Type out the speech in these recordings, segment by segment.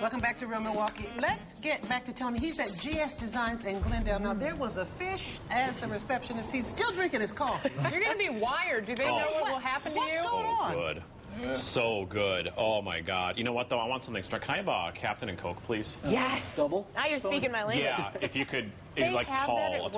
Welcome back to Real Milwaukee. Let's get back to Tony. He's at GS Designs in Glendale. Now, there was a fish as a receptionist. He's still drinking his coffee. You're going to be wired. Do they know what will happen to you? What's going on? Good. So good. Oh, my God. You know what, though? I want something extra. Can I have a Captain and Coke, please? Yes. Double? Now you're speaking my language. Yeah, if you could, They like have that at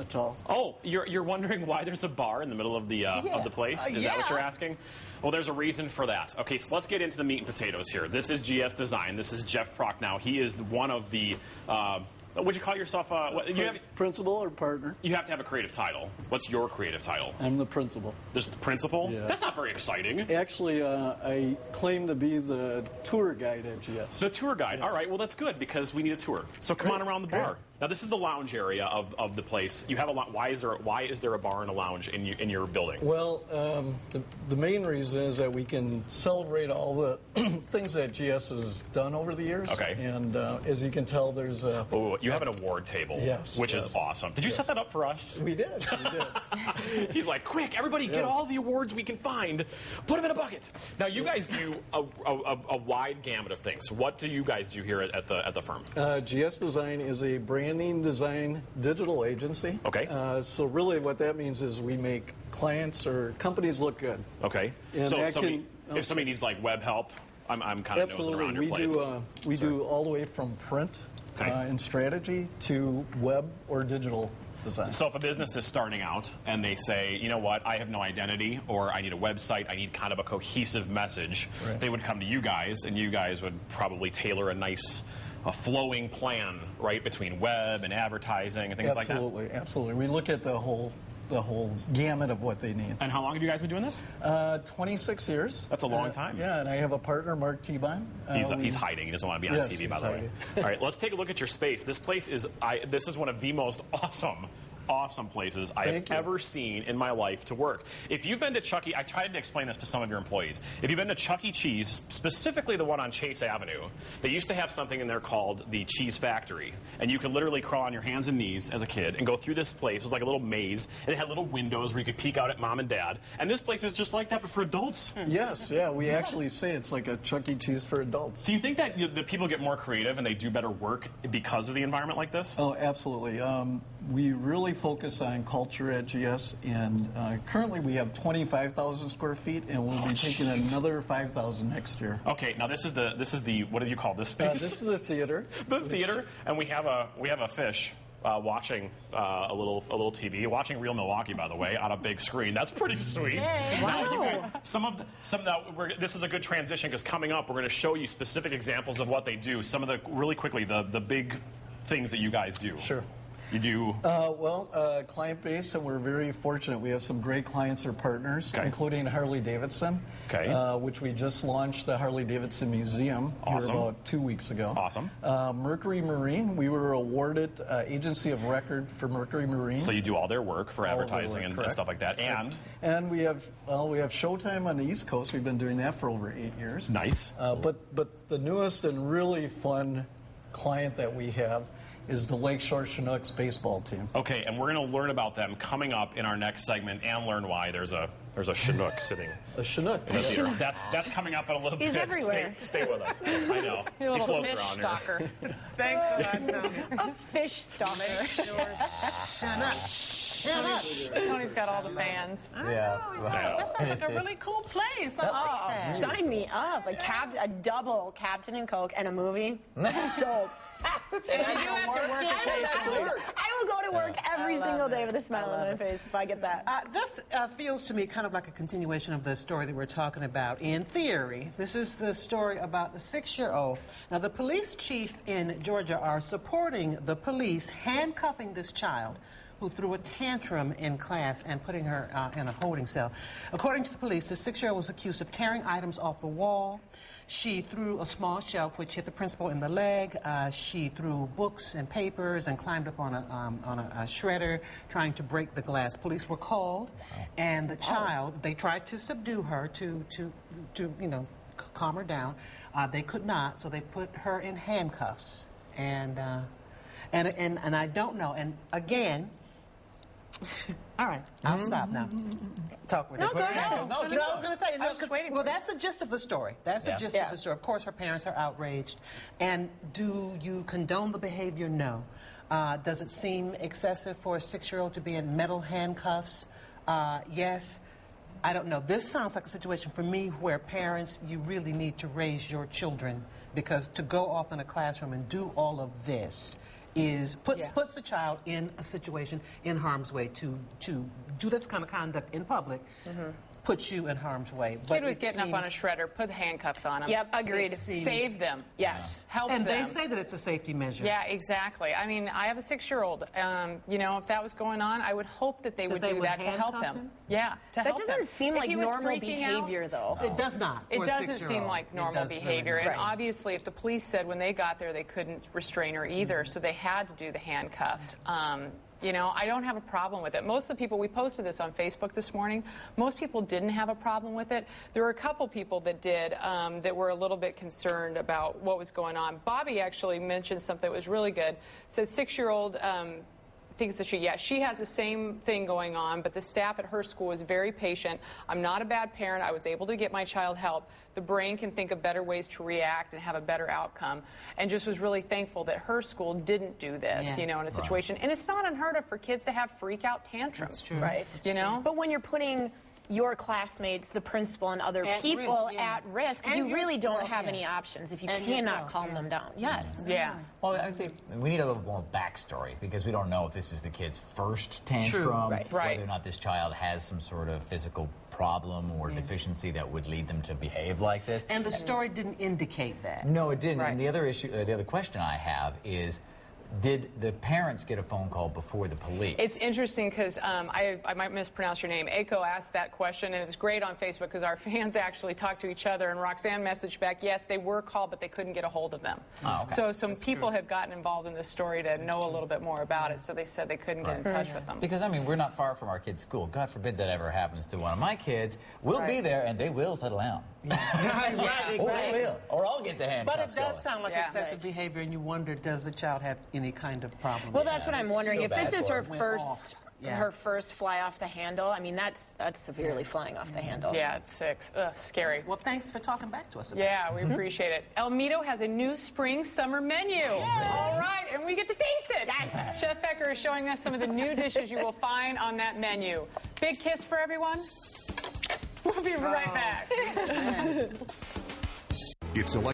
tall. Oh, you're wondering why there's a bar in the middle of the place? Is that what you're asking? Well, there's a reason for that. Okay, so let's get into the meat and potatoes here. This is GS Design. This is Jeff Prochnow. He is one of the. Would you call yourself principal or partner? You have to have a creative title. What's your creative title? I'm the principal. There's the principal? Yeah. That's not very exciting. Actually, I claim to be the tour guide at GS. The tour guide. All right, well, that's good because we need a tour. So come on around the bar. Now, this is the lounge area of the place. You have a lot. Why is there a bar and a lounge in your building? Well, the main reason is that we can celebrate all the things that GS has done over the years. Okay. And as you can tell, there's a... Oh, you have an award table, which is awesome. Did you set that up for us? We did. He's like, quick, everybody get all the awards we can find, put them in a bucket. Now, you guys do a wide gamut of things. What do you guys do here at the firm? GS Design is a branding design digital agency. Okay. So really what that means is we make clients or companies look good. Okay. And so if somebody needs like web help, I'm kind of nosing around your place. We do all the way from print and strategy to web or digital design. So if a business is starting out and they say, you know what, I have no identity, or I need a website, I need kind of a cohesive message, they would come to you guys, and you guys would probably tailor a flowing plan, right, between web and advertising and things like that? Absolutely. We look at the whole gamut of what they need. And how long have you guys been doing this? 26 years. That's a long time. Yeah, and I have a partner, Mark T-Bine. He's hiding. He doesn't want to be on TV, by the way. All right, let's take a look at your space. This place is this is one of the most awesome places I have ever seen in my life to work. If you've been to Chuck E., I tried to explain this to some of your employees. If you've been to Chuck E. Cheese, specifically the one on Chase Avenue, they used to have something in there called the Cheese Factory. And you could literally crawl on your hands and knees as a kid and go through this place. It was like a little maze. And it had little windows where you could peek out at mom and dad. And this place is just like that, but for adults. Yes, yeah. We actually say it's like a Chuck E. Cheese for adults. Do you think that the people get more creative and they do better work because of the environment like this? Oh, absolutely. We really focus on culture at GS, and currently we have 25,000 square feet, and we'll be taking another 5,000 next year. Okay, now this is the what do you call this space? This is the theater. The theater, and we have a fish. Watching a little TV, watching Real Milwaukee, by the way, on a big screen. That's pretty sweet. Now, you guys, this is a good transition because coming up, we're going to show you specific examples of what they do. Some of the really quickly the big things that you guys do. Sure. You do? Client base, and we're very fortunate. We have some great clients or partners, including Harley Davidson, which we just launched the Harley Davidson Museum here about 2 weeks ago. Awesome. Mercury Marine, we were awarded Agency of Record for Mercury Marine. So you do all their work for advertising and stuff like that. And we have Showtime on the East Coast. We've been doing that for over 8 years. Nice. But the newest and really fun client that we have is the Lakeshore Chinooks baseball team. Okay, and we're going to learn about them coming up in our next segment and learn why there's a Chinook sitting. A Chinook. In the theater. That's coming up in a little bit. He's everywhere. Stay with us. I know. He floats around stalker. here. Thanks a lot, Tony. A fish stalker. Tony's got all the fans. That sounds like a really cool place. I like that. Sign me up. A double Captain and Coke and a movie. Sold. I will go to work every single day with a smile on my face if I get that. This feels to me kind of like a continuation of the story that we're talking about. In theory, this is the story about the 6-year-old. Now, the police chief in Georgia are supporting the police handcuffing this child who threw a tantrum in class and putting her in a holding cell. According to the police, the 6-year-old was accused of tearing items off the wall. She threw a small shelf which hit the principal in the leg. She threw books and papers and climbed up on a shredder trying to break the glass. Police were called, and the child, they tried to subdue her to calm her down. They could not, so they put her in handcuffs. And I don't know. And again, All right, I'll stop now. Talk with No, her. go ahead. No, I was going to say, I was just waiting well, for it. that's the gist of the story. That's the gist of the story. Of course, her parents are outraged. And do you condone the behavior? No. Does it seem excessive for a 6-year-old to be in metal handcuffs? Yes. I don't know. This sounds like a situation for me where parents, you really need to raise your children, because to go off in a classroom and do all of this puts the child in a situation in harm's way. To do this kind of conduct in public puts you in harm's way. Kid was getting up on a shredder, put handcuffs on him. Yep, agreed. Save them. Yes. Help them. And they say that it's a safety measure. Yeah, exactly. I mean, I have a 6-year-old. You know, if that was going on, I would hope that they would do that to help him. Yeah, to help him. That doesn't seem like normal behavior, though. It does not. It doesn't seem like normal behavior. And obviously, if the police said when they got there they couldn't restrain her either, so they had to do the handcuffs. You know, I don't have a problem with it. Most of the people, we posted this on Facebook this morning, most people didn't have a problem with it. There were a couple people that did that were a little bit concerned about what was going on. Bobby actually mentioned something that was really good. It says 6-year-old thinks that she has the same thing going on, but the staff at her school is very patient. I'm not a bad parent. I was able to get my child help. The brain can think of better ways to react and have a better outcome. And just was really thankful that her school didn't do this, you know, in a situation. And it's not unheard of for kids to have freak-out tantrums. That's true. Right. You know? But when you're putting your classmates, the principal, and other people at risk, you really don't have any options if you cannot calm them down. Yes. Yeah. Well, I think we need a little more backstory, because we don't know if this is the kid's first tantrum, whether or not this child has some sort of physical problem or deficiency that would lead them to behave like this. And the story didn't indicate that. No, it didn't. And the other issue, the other question I have is, did the parents get a phone call before the police? It's interesting because I might mispronounce your name. Aiko asked that question, and it's great on Facebook because our fans actually talk to each other, and Roxanne messaged back, yes, they were called, but they couldn't get a hold of them. Oh, okay. So some people have gotten involved in this story to know a little bit more about it, so they said they couldn't get in touch with them. Because, I mean, we're not far from our kids' school. God forbid that ever happens to one of my kids. We'll be there, and they will settle down. Right, Or they will. Or I'll get the handcuffs But it does going. sound like excessive behavior, and you wonder, does the child have any kind of problem? Well, that's what I'm wondering. If this is her her first fly off the handle, I mean, that's severely flying off the handle. Yeah, it's scary. Well, thanks for talking back to us about it. We appreciate it. El Mito has a new spring-summer menu. All right, and we get to taste it. Yes. Chef Becker is showing us some of the new dishes you will find on that menu. Big kiss for everyone. We'll be right back. It's